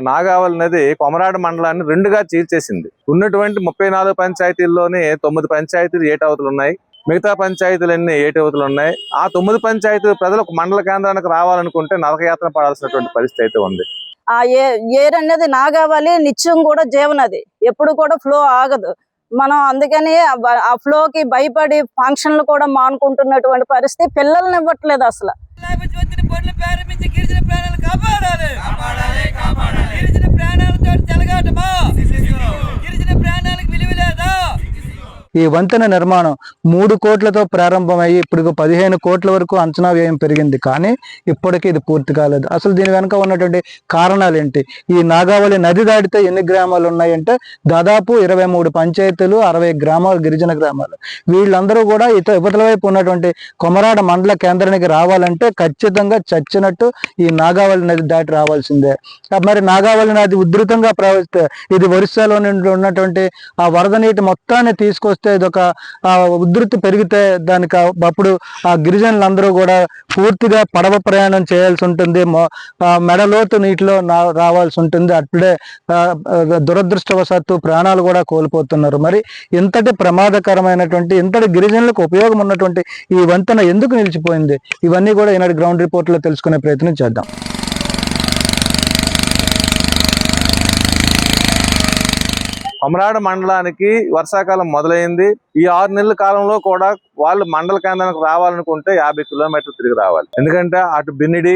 నాగావళి నది కొమరాడ మండలాన్ని రెండుగా చీల్చేసింది. ఉన్నటువంటి 34 పంచాయతీల్లోనే 9 పంచాయతీలు ఏటవతలు ఉన్నాయి, మిగతా పంచాయతీలన్నీ ఏటవతలు ఉన్నాయి. ఆ 9 పంచాయతీల ప్రజలకు మండల కేంద్రానికి రావాలనుకుంటే నరకయాత్ర పడాల్సినటువంటి పరిస్థితి అయితే ఉంది. ఆ ఏరు అనేది నాగావళి నిత్యం కూడా జీవనది, ఎప్పుడు కూడా ఫ్లో ఆగదు. మనం అందుకని ఆ ఫ్లోకి భయపడి ఫంక్షన్లు కూడా మానుకుంటున్నటువంటి పరిస్థితి. పిల్లల్ని ఇవ్వట్లేదు అసలు. ఈ వంతెన నిర్మాణం 3 కోట్లతో ప్రారంభమయ్యి ఇప్పుడు 15 కోట్ల వరకు అంచనా వ్యయం పెరిగింది, కానీ ఇప్పటికీ ఇది పూర్తి కాలేదు. అసలు దీని వెనుక ఉన్నటువంటి కారణాలు ఏంటి? ఈ నాగావళి నది దాటితే ఎన్ని గ్రామాలు ఉన్నాయంటే దాదాపు 23 పంచాయతీలు, 60 గ్రామాలు గిరిజన గ్రామాలు. వీళ్ళందరూ కూడా ఇవతల వైపు ఉన్నటువంటి కొమరాడ మండల కేంద్రానికి రావాలంటే ఖచ్చితంగా చచ్చినట్టు ఈ నాగావళి నది దాటి రావాల్సిందే. మరి నాగావళి నది ఉధృతంగా ప్రవహిస్తే ఇది ఒరిస్సాలో నుండి ఉన్నటువంటి ఆ వరద నీటి మొత్తాన్ని తీసుకొస్తే ఇదొక ఉధృతి పెరిగితే దానికి అప్పుడు ఆ గిరిజనులందరూ కూడా పూర్తిగా పడవ ప్రయాణం చేయాల్సి ఉంటుంది, మెడలోతు నీటిలో రావాల్సి ఉంటుంది. అప్పుడే దురదృష్టవశాత్తు ప్రాణాలు కూడా కోల్పోతున్నారు. మరి ఇంతటి ప్రమాదకరమైనటువంటి, ఇంతటి గిరిజనులకు ఉపయోగం ఉన్నటువంటి ఈ వంతెన ఎందుకు నిలిచిపోయింది? ఇవన్నీ కూడా ఈనాటి గ్రౌండ్ రిపోర్ట్ లో తెలుసుకునే ప్రయత్నం చేద్దాం. కొమరాడ మండలానికి వర్షాకాలం మొదలైంది. ఈ 6 నెలల కాలంలో కూడా వాళ్ళు మండల కేంద్రానికి రావాలనుకుంటే 50 కిలోమీటర్లు తిరిగి రావాలి. ఎందుకంటే అటు బిన్నిడి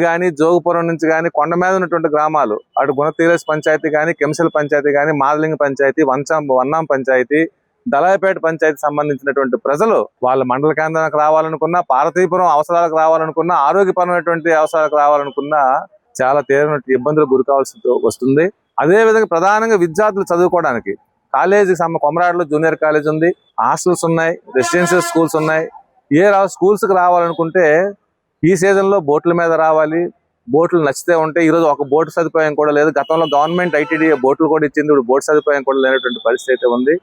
కానీ, జోగుపురం నుంచి కానీ, కొండ మీద ఉన్నటువంటి గ్రామాలు, అటు గుణతీరస్ పంచాయతీ కానీ, కెంసల్ పంచాయతీ కానీ, మాదలింగ పంచాయతీ, వన్నాం పంచాయతీ, దళాయపేట పంచాయతీ సంబంధించినటువంటి ప్రజలు వాళ్ళ మండల కేంద్రానికి రావాలనుకున్నా, పార్వతీపురం అవసరాలకు రావాలనుకున్నా, ఆరోగ్యపరమైనటువంటి అవసరాలకు రావాలనుకున్నా చాలా తీవ్రమైన ఇబ్బందులు గురికావాల్సి వస్తుంది. అదే విధంగా ప్రధానంగా విద్యార్థులు చదువుకోవడానికి కాలేజీ కొమరాడలో జూనియర్ కాలేజ్ ఉంది, హాస్టల్స్ ఉన్నాయి, రెసిడెన్షియల్ స్కూల్స్ ఉన్నాయి. స్కూల్స్ కి రావాలనుకుంటే ఈ సీజన్ లో బోట్ల మీద రావాలి. బోట్లు నచ్చితే ఉంటే ఈ రోజు ఒక బోటు సదుపాయం కూడా లేదు. గతంలో గవర్నమెంట్ ఐటీడీ బోట్లు కూడా ఇచ్చింది, ఇప్పుడు బోటు సదుపాయం కూడా లేనటువంటి పరిస్థితి అయితే ఉంది.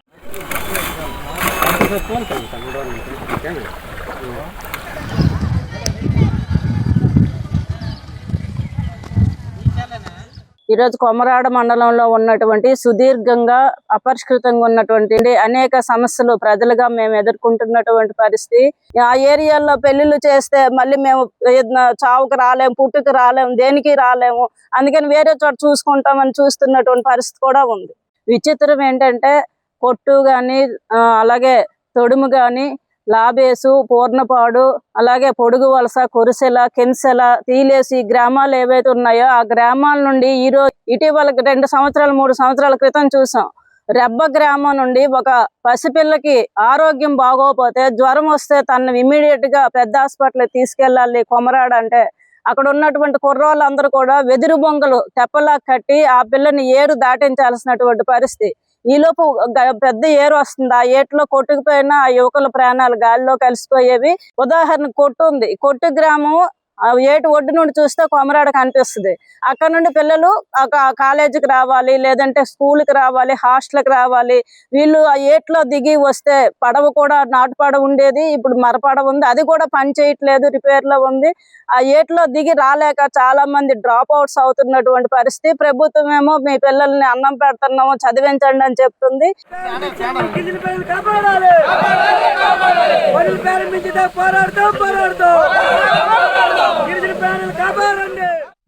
ఈరోజు కొమరాడ మండలంలో ఉన్నటువంటి సుదీర్ఘంగా అపరిష్కృతంగా ఉన్నటువంటి అనేక సమస్యలు ప్రజలుగా మేము ఎదుర్కొంటున్నటువంటి పరిస్థితి. ఆ ఏరియాలో పెళ్లిళ్ళు చేస్తే మళ్ళీ మేము చావుకు రాలేము, పుట్టుకు రాలేము, దేనికి రాలేము, అందుకని వేరే చోట చూసుకుంటామని చూస్తున్నటువంటి పరిస్థితి కూడా ఉంది. విచిత్రం ఏంటంటే కొట్టు గాని, అలాగే తొడుము గాని, లాబేసు, పూర్ణపాడు, అలాగే పొడుగు వలస, కొరిసెల, కెన్సెల, తీలేసి గ్రామాలు ఏవైతే ఉన్నాయో ఆ గ్రామాల నుండి ఇటీవల 2 సంవత్సరాలు 3 సంవత్సరాల క్రితం చూసాం. రెబ్బ గ్రామం నుండి ఒక పసిపిల్లకి ఆరోగ్యం బాగోపోతే, జ్వరం వస్తే తనని ఇమ్మీడియట్ గా పెద్ద హాస్పిటల్ తీసుకెళ్ళాలి కొమరాడ అంటే, అక్కడ ఉన్నటువంటి కుర్రోళ్ళందరూ కూడా వెదురు బొంగలు తెప్పలా కట్టి ఆ పిల్లని ఏరు దాటించాల్సినటువంటి పరిస్థితి. ఈలోపు పెద్ద ఏరు వస్తుంది, ఆ ఏట్లో కొట్టుకుపోయిన ఆ యువకుల ప్రాణాలు గాలిలో కలిసిపోయేవి. ఉదాహరణ కొట్టు ఉంది, కొట్టు గ్రామం ఏటు ఒడ్డు నుండి చూస్తే కొమరాడ కనిపిస్తుంది. అక్కడ నుండి పిల్లలు కాలేజీకి రావాలి, లేదంటే స్కూల్కి రావాలి, హాస్టల్కి రావాలి. వీళ్ళు ఆ ఏట్లో దిగి వస్తే పడవ కూడా నాటు పడవ ఉండేది, ఇప్పుడు మరపడవ ఉంది, అది కూడా పని చేయట్లేదు, రిపేర్ లో ఉంది. ఆ ఏట్లో దిగి రాలేక చాలా మంది డ్రాప్ అవుట్స్ అవుతున్నటువంటి పరిస్థితి. ప్రభుత్వం ఏమో మీ పిల్లల్ని అన్నం పెడుతున్నాము, చదివించండి అని చెప్తుంది.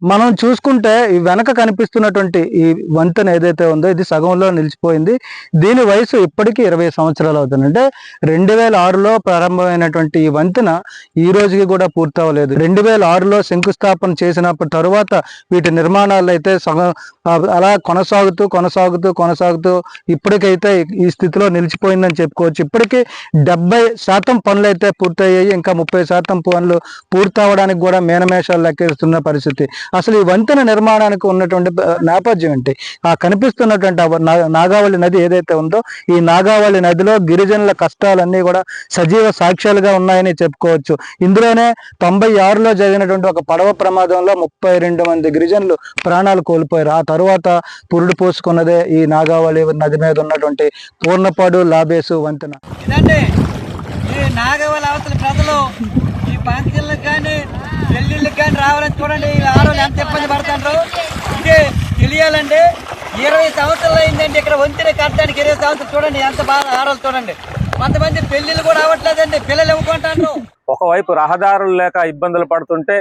మనం చూసుకుంటే ఈ వెనక కనిపిస్తున్నటువంటి ఈ వంతెన ఏదైతే ఉందో ఇది సగంలో నిలిచిపోయింది. దీని వయసు ఇప్పటికీ 20 సంవత్సరాలు అవుతుంది. అంటే 2006లో ప్రారంభమైనటువంటి ఈ వంతెన ఈ రోజుకి కూడా పూర్తి అవ్వలేదు. 2006లో శంకుస్థాపన చేసినప్పటి తరువాత వీటి నిర్మాణాలు అయితే సగం అలా కొనసాగుతూ ఇప్పటికైతే ఈ స్థితిలో నిలిచిపోయిందని చెప్పుకోవచ్చు. ఇప్పటికీ 70% పనులు అయితే పూర్తయ్యాయి, ఇంకా 30% పనులు పూర్తి అవ్వడానికి కూడా మేనమేషాలు లెక్కిస్తున్న పరిస్థితి. అసలు ఈ వంతెన నిర్మాణానికి ఉన్నటువంటి నేపథ్యం ఏంటి? ఆ కనిపిస్తున్నటువంటి నాగావళి నది ఏదైతే ఉందో ఈ నాగావళి నదిలో గిరిజనుల కష్టాలన్నీ కూడా సజీవ సాక్ష్యాలుగా ఉన్నాయని చెప్పుకోవచ్చు. ఇందులోనే 96లో జరిగినటువంటి ఒక పడవ ప్రమాదంలో 32 మంది గిరిజనులు ప్రాణాలు కోల్పోయారు. ఆ తరువాత పురుడు పోసుకున్నదే ఈ నాగావళి నది మీద ఉన్నటువంటి పూర్ణపాడు లాబేసు వంతెన. నాగావళి అవతల ప్రజలు ఈ పంచాయతీలకు కానీ పెళ్లిళ్ళకి కానీ రావాలని చూడండి, ఆడవాళ్ళు ఎంత ఇబ్బంది పడుతున్నారు. మీకే తెలియాలండి, 20 సంవత్సరాలు అయిందండి ఇక్కడ వంతెన కట్టడానికి. 20 సంవత్సరాలు చూడండి ఎంత బాగా ఆడలు చూడండి. కొంతమంది పెళ్లిళ్ళు కూడా అవ్వట్లేదండి, పిల్లలు ఇవ్వకుంటారు. ఒకవైపు రహదారులు లేక ఇబ్బందులు పడుతుంటే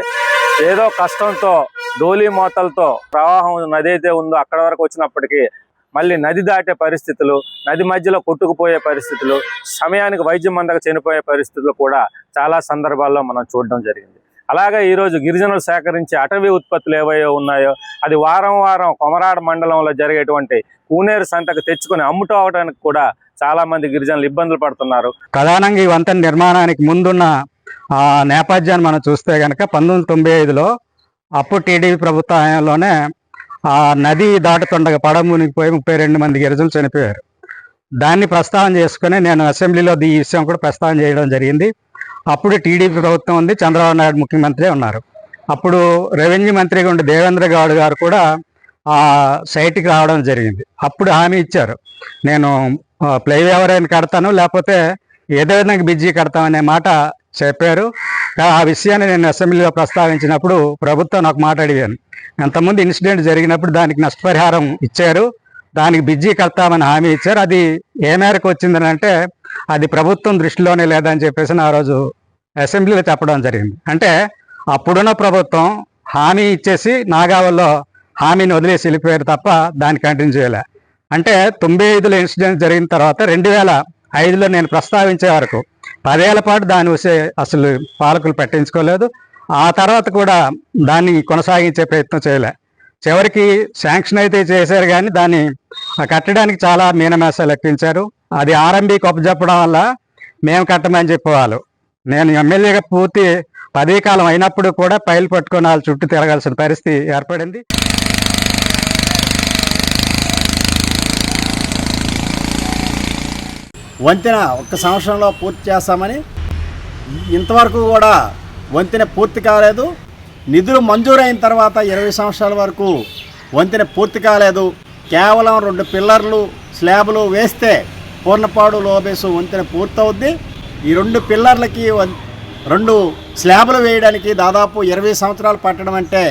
ఏదో కష్టంతో డోలీ మోతలతో ప్రవాహం నది అయితే ఉందో అక్కడ వరకు వచ్చినప్పటికీ మళ్ళీ నది దాటే పరిస్థితులు, నది మధ్యలో కొట్టుకుపోయే పరిస్థితులు, సమయానికి వైద్యం అందక చనిపోయే పరిస్థితులు కూడా చాలా సందర్భాల్లో మనం చూడడం జరిగింది. అలాగే ఈరోజు గిరిజనులు సేకరించే అటవీ ఉత్పత్తులు ఏవైతే ఉన్నాయో అది వారం వారం కొమరాడ మండలంలో జరిగేటువంటి కూనేరు సంతకు తెచ్చుకుని అమ్ముకోవడానికి కూడా చాలా మంది గిరిజనులు ఇబ్బందులు పడుతున్నారు. ప్రధానంగా ఈ వంతెన నిర్మాణానికి ముందున్న నేపథ్యాన్ని మనం చూస్తే కనుక 1995లో అప్పుడు టీడీపీ ప్రభుత్వ హయాంలోనే ఆ నది దాటుతుండగా పడవ మునిగిపోయి 32 మంది గిరిజనులు చనిపోయారు. దాన్ని ప్రస్తావన చేసుకుని నేను అసెంబ్లీలో ఈ విషయం కూడా ప్రస్తావన చేయడం జరిగింది. అప్పుడు టీడీపీ ప్రభుత్వం ఉంది, చంద్రబాబు నాయుడు ముఖ్యమంత్రి ఉన్నారు. అప్పుడు రెవెన్యూ మంత్రిగా ఉండే దేవేంద్ర గౌడ్ గారు కూడా ఆ సైట్కి రావడం జరిగింది. అప్పుడు హామీ ఇచ్చారు, నేను ప్లైవే ఎవరైనా కడతాను లేకపోతే ఏదో విధంగా బిజీ కడతామనే మాట చెప్పారు. ఆ విషయాన్ని నేను అసెంబ్లీలో ప్రస్తావించినప్పుడు ప్రభుత్వం ఒక మాట అడిగాను, ఎంతమంది ఇన్సిడెంట్ జరిగినప్పుడు దానికి నష్టపరిహారం ఇచ్చారు, దానికి బిజీ కడతామని హామీ ఇచ్చారు. అది ఏ మేరకు వచ్చిందని అంటే అది ప్రభుత్వం దృష్టిలోనే లేదని చెప్పేసి ఆ రోజు అసెంబ్లీలో చెప్పడం జరిగింది. అంటే అప్పుడున్న ప్రభుత్వం హామీ ఇచ్చేసి నాగావల్లో హామీని వదిలేసి వెళ్ళిపోయారు తప్ప దాన్ని కంటిన్యూ చేయలే. అంటే 95లో ఇన్సిడెంట్ జరిగిన తర్వాత 2005లో నేను ప్రస్తావించే వరకు 10 ఏళ్ల పాటు దాని అసలు పాలకులు పట్టించుకోలేదు. ఆ తర్వాత కూడా దాన్ని కొనసాగించే ప్రయత్నం చేయలే. చివరికి శాంక్షన్ అయితే చేశారు కానీ దాన్ని కట్టడానికి చాలా మీనమేసాలు లెక్కించారు. అది ఆర్ఎంబీకి అప్పచెప్పడం వల్ల మేము కట్టమని చెప్పేవాళ్ళు. నేను ఎమ్మెల్యేగా పూర్తి 10 కాలం అయినప్పుడు కూడా పైలు పట్టుకొని వాళ్ళ చుట్టూ తిరగాల్సిన పరిస్థితి ఏర్పడింది. వంతెన 1 సంవత్సరంలో పూర్తి చేస్తామని ఇంతవరకు కూడా వంతెన పూర్తి కాలేదు. నిధులు మంజూరైన తర్వాత 20 సంవత్సరాల వరకు వంతెన పూర్తి కాలేదు. కేవలం 2 పిల్లర్లు స్లాబులు వేస్తే పూర్ణపాడు లోబేసు వంతెన పూర్తవుద్ది. ఈ 2 పిల్లర్లకి 2 స్లాబులు వేయడానికి దాదాపు 20 సంవత్సరాలు పట్టడం అంటే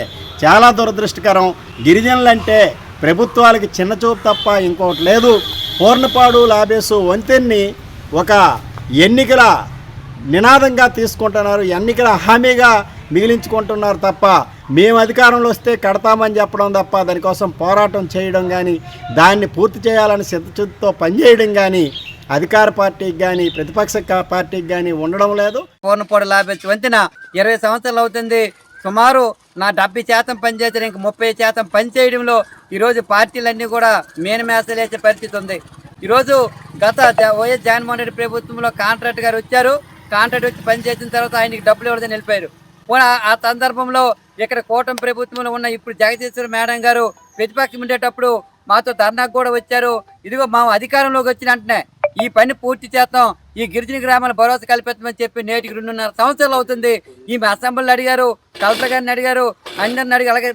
చాలా దురదృష్టకరం. గిరిజనులంటే ప్రభుత్వాలకి చిన్నచూపు తప్ప ఇంకోటి లేదు. పూర్ణపాడు లాబేసు వంతెన్ని ఒక ఎన్నికల నినాదంగా తీసుకుంటున్నారు, ఎన్నికల హామీగా మిగిలించుకుంటున్నారు తప్ప మేము అధికారంలో వస్తే కడతామని చెప్పడం తప్ప దానికోసం పోరాటం చేయడం కానీ దాన్ని పూర్తి చేయాలని చిత్తశుద్ధితో పనిచేయడం కానీ అధికార పార్టీకి కానీ ప్రతిపక్ష పార్టీకి కానీ ఉండడం లేదు. పూర్ణపాడు లాబేసు వంతెన 20 సంవత్సరాలు అవుతుంది. సుమారు నా 70% పనిచేసిన ఇంక 30% పనిచేయడంలో ఈరోజు పార్టీలన్నీ కూడా మేనమేసలేసే పరిస్థితి ఉంది. ఈరోజు గత వైఎస్ జగన్మోహన్ రెడ్డి ప్రభుత్వంలో కాంట్రాక్ట్ గారు వచ్చారు. కాంట్రాక్ట్ వచ్చి పనిచేసిన తర్వాత ఆయనకి డబ్బులు ఇవ్వడం వెళ్ళిపోయారు. ఆ సందర్భంలో ఇక్కడ కూటమి ప్రభుత్వంలో ఉన్న ఇప్పుడు జగదీశ్వర మేడం గారు ప్రతిపక్షం ఉండేటప్పుడు మాతో ధర్నాకు కూడా వచ్చారు. ఇదిగో మా అధికారంలోకి వచ్చిన వెంటనే ఈ పని పూర్తి చేస్తాం, ఈ గిరిజన గ్రామాల భరోసా కల్పిస్తామని చెప్పి నేటికి 2.5 సంవత్సరాలు అవుతుంది. ఈమె అసెంబ్లీలో అడిగారు, కలెక్టర్ గారిని అడిగారు, అందరిని అడిగి, అలాగే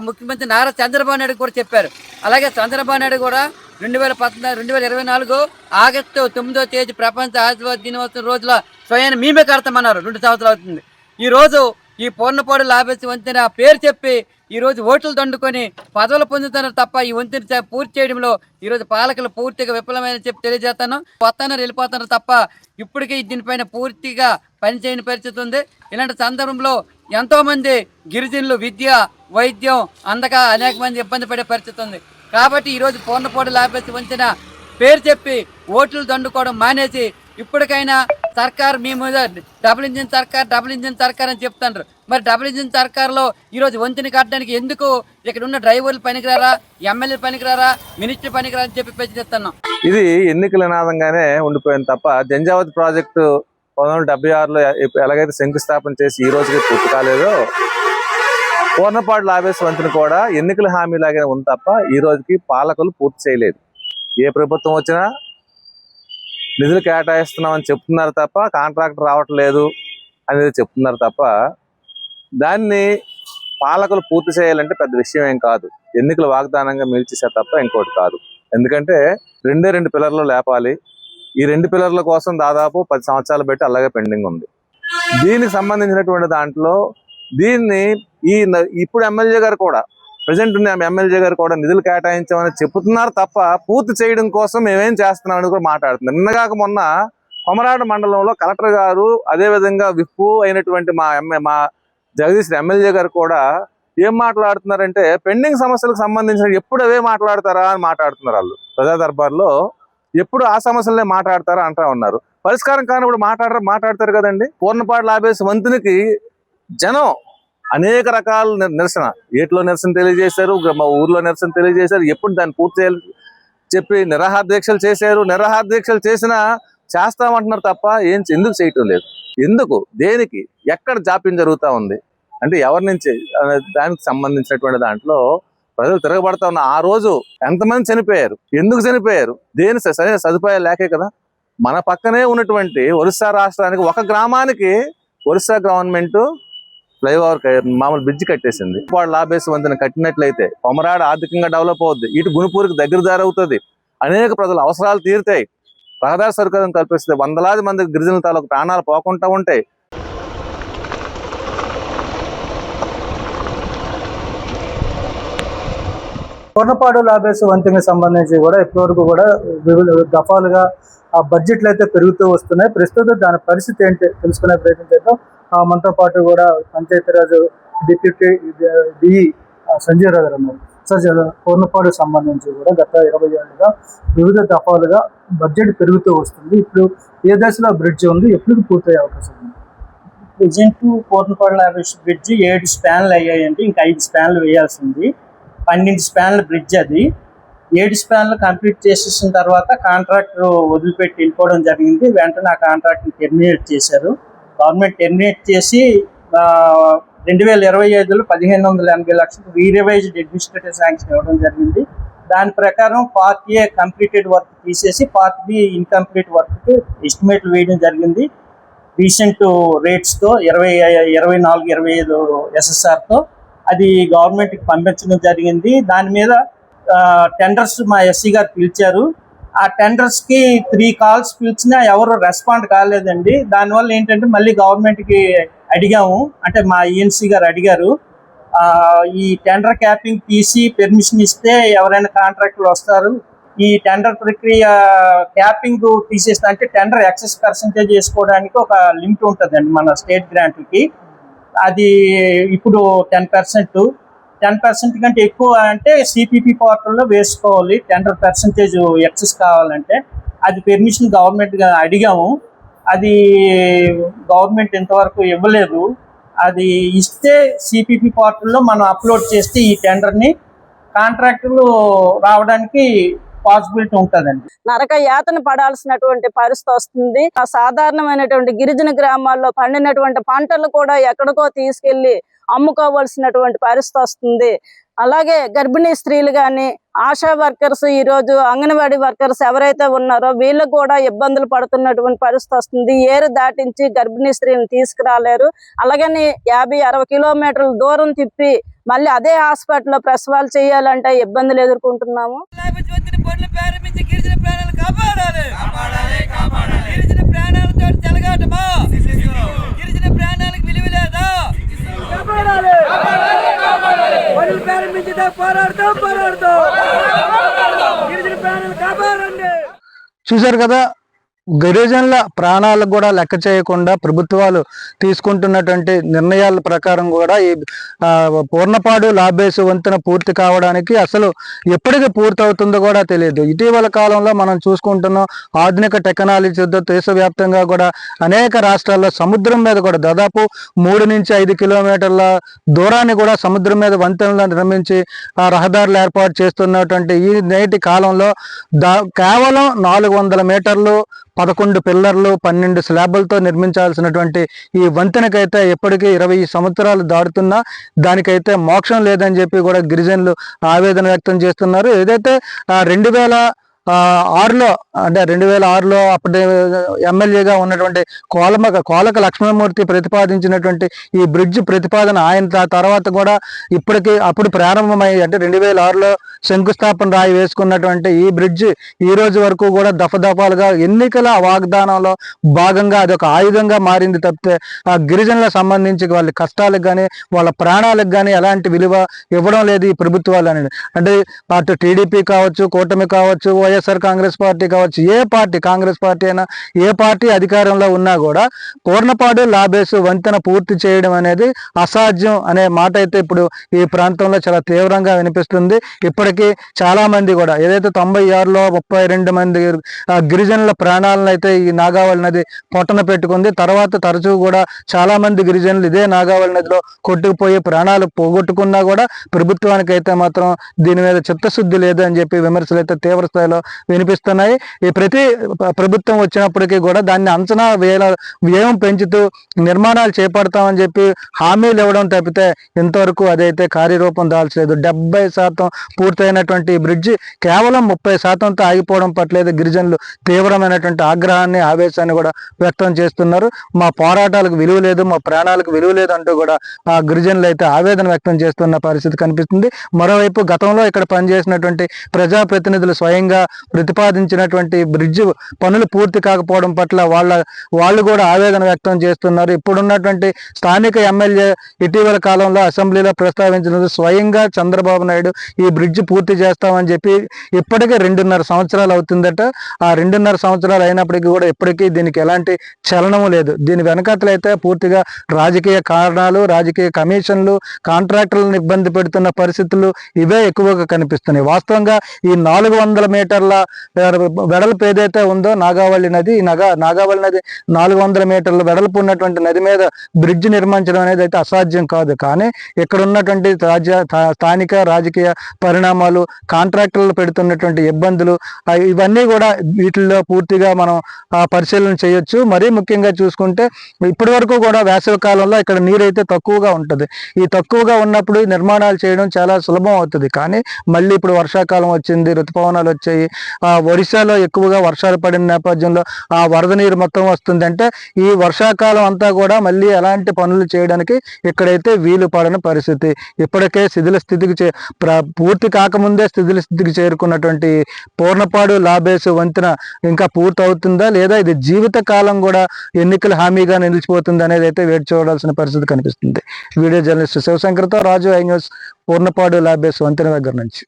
ముఖ్యమంత్రి నారా చంద్రబాబు నాయుడు కూడా చెప్పారు. అలాగే చంద్రబాబు నాయుడు కూడా 2024 ఆగస్టు 9వ తేదీ ప్రపంచ ఆదివాసీ దినోత్సవం రోజుల స్వయాన్ని మేమే కడతామన్నారు. 2 సంవత్సరాలు అవుతుంది. ఈరోజు ఈ పూర్ణపాడు లాబేసు వంతెన పేరు చెప్పి ఈరోజు ఓట్లు దండుకొని పదవులు పొందుతున్నారు తప్ప ఈ వంతెన పూర్తి చేయడంలో ఈరోజు పాలకులు పూర్తిగా విఫలమైన చెప్పి తెలియజేస్తాను. వస్తున్నారు, వెళ్ళిపోతున్నారు తప్ప ఇప్పటికీ దీనిపైన పూర్తిగా పనిచేయని పరిస్థితి ఉంది. ఇలాంటి సందర్భంలో ఎంతోమంది గిరిజనులు విద్య, వైద్యం అందక అనేక మంది ఇబ్బంది పడే పరిస్థితి ఉంది. కాబట్టి ఈరోజు పూర్ణపాడు లాబేసు వంతెన పేరు చెప్పి ఓట్లు దండుకోవడం మానేసి ఇప్పటికైనా సర్కార్ మీ మీద డబుల్ ఇంజిన్ సర్కార్ అని చెప్తున్నారు. మరి డబుల్ ఇంజిన్ సర్కార్లో ఈరోజు వంతెన కట్టడానికి ఎందుకు ఇక్కడ ఉన్న డ్రైవర్లు పనికిరారా, ఎమ్మెల్యేలు పనికిరారా, మినిస్టర్ పనికిరారా అని చెప్పి ప్రశ్నిస్తున్నాం. ఇది ఎన్నికల నినాదంగానే ఉండిపోయింది తప్ప జంజావతి ప్రాజెక్టు 1976లో ఎలాగైతే శంకుస్థాపన చేసి ఈ రోజుకి పూర్తి కాలేదో పూర్ణపాడు లాబేసు వంతెన కూడా ఎన్నికల హామీ లాగానే ఉంది తప్ప ఈ రోజుకి పాలకులు పూర్తి చేయలేదు. ఏ ప్రభుత్వం వచ్చినా నిధులు కేటాయిస్తున్నామని చెప్తున్నారు తప్ప కాంట్రాక్టర్ రావట్లేదు అనేది చెప్తున్నారు తప్ప దాన్ని పాలకులు పూర్తి చేయాలంటే పెద్ద విషయం ఏం కాదు. ఎన్నికల వాగ్దానంగా మిల్చేసే తప్ప ఇంకోటి కాదు. ఎందుకంటే 2 పిల్లర్లు లేపాలి. ఈ 2 పిల్లర్ల కోసం దాదాపు 10 సంవత్సరాలు పెట్టి అలాగే పెండింగ్ ఉంది. దీనికి సంబంధించినటువంటి దాంట్లో దీన్ని ఇప్పుడు ఎమ్మెల్యే గారు కూడా ప్రజెంట్ ఉన్న ఎమ్మెల్యే గారు కూడా నిధులు కేటాయించామని చెప్తున్నారు తప్ప పూర్తి చేయడం కోసం మేమేం చేస్తున్నామని కూడా మాట్లాడుతున్నారు. నిన్నగాక మొన్న కొమరాడ మండలంలో కలెక్టర్ గారు, అదేవిధంగా విప్పు అయినటువంటి మా జగదీష్ ఎమ్మెల్యే గారు కూడా ఏం మాట్లాడుతున్నారంటే పెండింగ్ సమస్యలకు సంబంధించిన ఎప్పుడు అవే మాట్లాడతారా అని మాట్లాడుతున్నారు. వాళ్ళు ప్రజా దర్బార్లో ఎప్పుడు ఆ సమస్యలనే మాట్లాడతారా అంటా ఉన్నారు. పరిష్కారం కానిప్పుడు మాట్లాడతారు కదండి. పూర్ణపాడు లాభేసి వంతునికి జనం అనేక రకాల నిరసన, ఏట్లో నిరసన తెలియజేశారు, మా ఊర్లో నిరసన తెలియజేశారు. ఎప్పుడు దాన్ని పూర్తి చేయాలి చెప్పి నిరాహార దీక్షలు చేశారు. నిరాహార దీక్షలు చేసినా చేస్తామంటున్నారు తప్ప ఎందుకు చేయటం లేదు? ఎందుకు, దేనికి, ఎక్కడ జాప్యం జరుగుతూ ఉంది అంటే ఎవరి నుంచి దానికి సంబంధించినటువంటి దాంట్లో ప్రజలు తిరగబడతా ఉన్న ఆ రోజు ఎంతమంది చనిపోయారు, ఎందుకు చనిపోయారు, దేని సరైన సదుపాయాలు లేకే కదా. మన పక్కనే ఉన్నటువంటి ఒరిస్సా రాష్ట్రానికి ఒక గ్రామానికి ఒరిస్సా గవర్నమెంట్ ఫ్లైఓవర్ మామూలు బ్రిడ్జ్ కట్టేసింది. వాడు లాభేసి వంతెన కట్టినట్లయితే కొమరాడ ఆర్థికంగా డెవలప్ అవుద్ది, ఇటు గుణపూరికి దగ్గర దారి అవుతుంది, అనేక ప్రజల అవసరాలు తీరుతాయి, రహదారి సౌకర్యం కల్పిస్తే వందలాది మంది గిరిజనుల తాలూకు ప్రాణాలు పోకుండా ఉంటాయి. పూర్ణపాడు లాభేసి వంతెనకి సంబంధించి కూడా ఇప్పటివరకు కూడా వివిధ దఫాలుగా ఆ బడ్జెట్లు అయితే పెరుగుతూ వస్తున్నాయి. ప్రస్తుతం దాని పరిస్థితి ఏంటి తెలుసుకునే ప్రయత్నం చేద్దాం. మనతో పాటు కూడా పంచాయతీరాజు డిప్యూటీ డిఈ సంజయ్ రావు గారు ఉన్నారు. సార్, పూర్ణపాడు సంబంధించి కూడా గత 20 ఏళ్ళుగా వివిధ దఫాలుగా బడ్జెట్ పెరుగుతూ వస్తుంది. ఇప్పుడు ఏ దశలో బ్రిడ్జ్ ఉంది, ఎప్పుడు పూర్తయ్యే అవకాశం ఉంది? ప్రజెంట్ పూర్ణపాడు లాభేసి బ్రిడ్జ్ 7 స్పాన్లు అయ్యాయండి. ఇంకా 5 స్పాన్లు వేయాల్సింది. 12 స్పాన్ల బ్రిడ్జ్ అది. 7 స్పాన్లు కంప్లీట్ చేసేసిన తర్వాత కాంట్రాక్టర్ వదిలిపెట్టి వెళ్ళిపోవడం జరిగింది. వెంటనే ఆ కాంట్రాక్ట్ని టెర్మినేట్ చేశారు. గవర్నమెంట్ టెర్మినేట్ చేసి 2025లో 1580 లక్షలు రీరివైజ్డ్ అడ్మినిస్ట్రేటివ్ శాంక్షన్ ఇవ్వడం జరిగింది. దాని ప్రకారం పార్ట్ ఏ కంప్లీటెడ్ వర్క్ తీసేసి పార్ట్ బి ఇన్కంప్లీట్ వర్క్ ఎస్టిమేట్లు వేయడం జరిగింది. రీసెంట్ రేట్స్తో 24-25 SSRతో అది గవర్నమెంట్కి పంపించడం జరిగింది. దాని మీద టెండర్స్ మా ఎస్సీ గారు పిలిచారు. ఆ టెండర్స్కి 3 కాల్స్ పిలిచినా ఎవరు రెస్పాండ్ కాలేదండి. దానివల్ల ఏంటంటే మళ్ళీ గవర్నమెంట్కి అడిగాము, అంటే మా ఈఎన్సీ గారు అడిగారు, ఈ టెండర్ క్యాపింగ్ తీసి పెర్మిషన్ ఇస్తే ఎవరైనా కాంట్రాక్టులు వస్తారు, ఈ టెండర్ ప్రక్రియ క్యాపింగ్ తీసేస్తే అంటే టెండర్ ఎక్సెస్ పర్సెంటేజ్ వేసుకోవడానికి ఒక లిమిట్ ఉంటుందండి మన స్టేట్ గ్రాంట్లకి. అది ఇప్పుడు 10% కంటే ఎక్కువ అంటే సిపిపి పోర్టల్లో వేసుకోవాలి. టెండర్ పర్సెంటేజ్ ఎక్సెస్ కావాలంటే అది పెర్మిషన్ గవర్నమెంట్గా అడిగాము. అది గవర్నమెంట్ ఇంతవరకు ఇవ్వలేదు. అది ఇస్తే సిపిపి పోర్టల్లో మనం అప్లోడ్ చేస్తే ఈ టెండర్ని కాంట్రాక్టులు రావడానికి పాసిబిలిటీ ఉంటుందండి. నరక యాతన పడాల్సినటువంటి పరిస్థితి వస్తుంది. ఆ సాధారణమైనటువంటి గిరిజన గ్రామాల్లో పండినటువంటి పంటలు కూడా ఎక్కడికో తీసుకెళ్లి అమ్ముకోవాల్సినటువంటి పరిస్థితి వస్తుంది. అలాగే గర్భిణీ స్త్రీలు కానీ, ఆశా వర్కర్స్, ఈ రోజు అంగన్వాడీ వర్కర్స్ ఎవరైతే ఉన్నారో వీళ్ళకు కూడా ఇబ్బందులు పడుతున్నటువంటి పరిస్థితి వస్తుంది. ఏరు దాటించి గర్భిణీ స్త్రీలను తీసుకురాలేరు. అలాగని 50-60 కిలోమీటర్ల దూరం తిప్పి మళ్ళీ అదే హాస్పిటల్లో ప్రసవాలు చేయాలంటే ఇబ్బందులు ఎదుర్కొంటున్నాము. చూశారు కదా, గిరిజనుల ప్రాణాలకు కూడా లెక్క చేయకుండా ప్రభుత్వాలు తీసుకుంటున్నటువంటి నిర్ణయాల ప్రకారం కూడా ఈ పూర్ణపాడు లాభేసి వంతెన పూర్తి కావడానికి అసలు ఎప్పటికి పూర్తి అవుతుందో కూడా తెలియదు. ఇటీవల కాలంలో మనం చూసుకుంటున్నాం, ఆధునిక టెక్నాలజీతో దేశవ్యాప్తంగా కూడా అనేక రాష్ట్రాల్లో సముద్రం మీద కూడా దాదాపు 3 నుంచి 5 కిలోమీటర్ల దూరాన్ని కూడా సముద్రం మీద వంతెనలను నిర్మించి రహదారులు ఏర్పాటు చేస్తున్నటువంటి ఈ నేటి కాలంలో కేవలం 400 మీటర్లు, 11 పిల్లర్లు, 12 స్లాబులతో నిర్మించాల్సినటువంటి ఈ వంతెనకైతే ఎప్పటికీ 20 సంవత్సరాలు దాటుతున్నా దానికైతే మోక్షం లేదని చెప్పి కూడా గిరిజనులు ఆవేదన వ్యక్తం చేస్తున్నారు. ఏదైతే ఆరులో అంటే 2006లో అప్పటి ఎమ్మెల్యేగా ఉన్నటువంటి కోలక లక్ష్మణమూర్తి ప్రతిపాదించినటువంటి ఈ బ్రిడ్జ్ ప్రతిపాదన ఆయన తర్వాత కూడా అప్పుడు ప్రారంభమై అంటే 2006లో శంకుస్థాపన రాయి వేసుకున్నటువంటి ఈ బ్రిడ్జ్ ఈ రోజు వరకు కూడా దఫదఫాలుగా ఎన్నికల వాగ్దానంలో భాగంగా అది ఒక ఆయుధంగా మారింది తప్పితే ఆ గిరిజనులకు సంబంధించి వాళ్ళ కష్టాలకు కానీ వాళ్ళ ప్రాణాలకు కానీ ఎలాంటి విలువ ఇవ్వడం లేదు ఈ ప్రభుత్వాలు అనేది. అంటే అటు టీడీపీ కావచ్చు, కూటమి కావచ్చు, వైఎస్ఆర్ కాంగ్రెస్ పార్టీ కావచ్చు, ఏ పార్టీ, కాంగ్రెస్ పార్టీ అయినా ఏ పార్టీ అధికారంలో ఉన్నా కూడా పూర్ణపాడు లాబేసు వంతెన పూర్తి చేయడం అనేది అసాధ్యం అనే మాట అయితే ఇప్పుడు ఈ ప్రాంతంలో చాలా తీవ్రంగా వినిపిస్తుంది. ఇప్పటికీ చాలా మంది కూడా ఏదైతే 96లో 32 మంది గిరిజనుల ప్రాణాలను అయితే ఈ నాగావళి నది పొట్టన పెట్టుకుంది. తర్వాత తరచూ కూడా చాలా మంది గిరిజనులు ఇదే నాగావళి నదిలో కొట్టుకుపోయి ప్రాణాలు పోగొట్టుకున్నా కూడా ప్రభుత్వానికి అయితే మాత్రం దీని మీద చిత్తశుద్ధి లేదు అని చెప్పి విమర్శలు అయితే తీవ్ర స్థాయిలో వినిపిస్తున్నాయి. ఈ ప్రతి ప్రభుత్వం వచ్చినప్పటికీ కూడా దాన్ని అంచనా వ్యయం పెంచుతూ నిర్మాణాలు చేపడతామని చెప్పి హామీలు ఇవ్వడం తప్పితే ఇంతవరకు అదైతే కార్యరూపం దాల్చలేదు. 70% పూర్తయినటువంటి ఈ బ్రిడ్జి కేవలం 30%తో ఆగిపోవడం పట్లేదు గిరిజనులు తీవ్రమైనటువంటి ఆగ్రహాన్ని, ఆవేశాన్ని కూడా వ్యక్తం చేస్తున్నారు. మా పోరాటాలకు విలువ లేదు, మా ప్రాణాలకు విలువ లేదు అంటూ కూడా ఆ గిరిజనులు అయితే ఆవేదన వ్యక్తం చేస్తున్న పరిస్థితి కనిపిస్తుంది. మరోవైపు గతంలో ఇక్కడ పనిచేసినటువంటి ప్రజాప్రతినిధులు స్వయంగా ప్రతిపాదించినటువంటి బ్రిడ్జ్ పనులు పూర్తి కాకపోవడం పట్ల వాళ్ళు కూడా ఆవేదన వ్యక్తం చేస్తున్నారు. ఇప్పుడున్నటువంటి స్థానిక ఎమ్మెల్యే ఇటీవల కాలంలో అసెంబ్లీలో ప్రస్తావించినది స్వయంగా చంద్రబాబు నాయుడు ఈ బ్రిడ్జ్ పూర్తి చేస్తామని చెప్పి ఇప్పటికే 2.5 సంవత్సరాలు అవుతుందట. ఆ 2.5 సంవత్సరాలు అయినప్పటికీ కూడా ఇప్పటికీ దీనికి ఎలాంటి చలనం లేదు. దీని వెనకట్లయితే పూర్తిగా రాజకీయ కారణాలు, రాజకీయ కమిషన్లు, కాంట్రాక్టర్లను ఇబ్బంది పెడుతున్న పరిస్థితులు ఇవే ఎక్కువగా కనిపిస్తున్నాయి. వాస్తవంగా ఈ 400 మీటర్ల వెడల్పు ఏదైతే ఉందో నాగావళి నది, నాగావళి నది 400 మీటర్ల వెడల్పు ఉన్నటువంటి నది మీద బ్రిడ్జ్ నిర్మించడం అనేది అయితే అసాధ్యం కాదు. కానీ ఇక్కడ ఉన్నటువంటి స్థానిక రాజకీయ పరిణామాలు, కాంట్రాక్టర్లు పెడుతున్నటువంటి ఇబ్బందులు ఇవన్నీ కూడా వీటిల్లో పూర్తిగా మనం పరిశీలన చేయొచ్చు. మరీ ముఖ్యంగా చూసుకుంటే ఇప్పటి వరకు కూడా వేసవి కాలంలో ఇక్కడ నీరు అయితే తక్కువగా ఉంటుంది. ఈ తక్కువగా ఉన్నప్పుడు నిర్మాణాలు చేయడం చాలా సులభం అవుతుంది. కానీ మళ్ళీ ఇప్పుడు వర్షాకాలం వచ్చింది, ఋతుపవనాలు వచ్చాయి, ఒరిస్సాలో ఎక్కువగా వర్షాలు పడిన నేపథ్యంలో ఆ వరద నీరు మొత్తం వస్తుంది. అంటే ఈ వర్షాకాలం అంతా కూడా మళ్ళీ ఎలాంటి పనులు చేయడానికి ఇక్కడైతే వీలు పడని పరిస్థితి. ఇప్పటికే శిథిల స్థితికి పూర్తి కాకముందే శిథిల స్థితికి చేరుకున్నటువంటి పూర్ణపాడు లాబేసు వంతెన ఇంకా పూర్తి అవుతుందా లేదా ఇది జీవిత కాలం కూడా ఎన్నికల హామీగా నిలిచిపోతుంది అనేది అయితే వేచి చూడాల్సిన పరిస్థితి కనిపిస్తుంది. వీడియో జర్నలిస్ట్ శివశంకర్తో రాజు, ఐ న్యూస్, పూర్ణపాడు లాబేసు వంతెన దగ్గర నుంచి.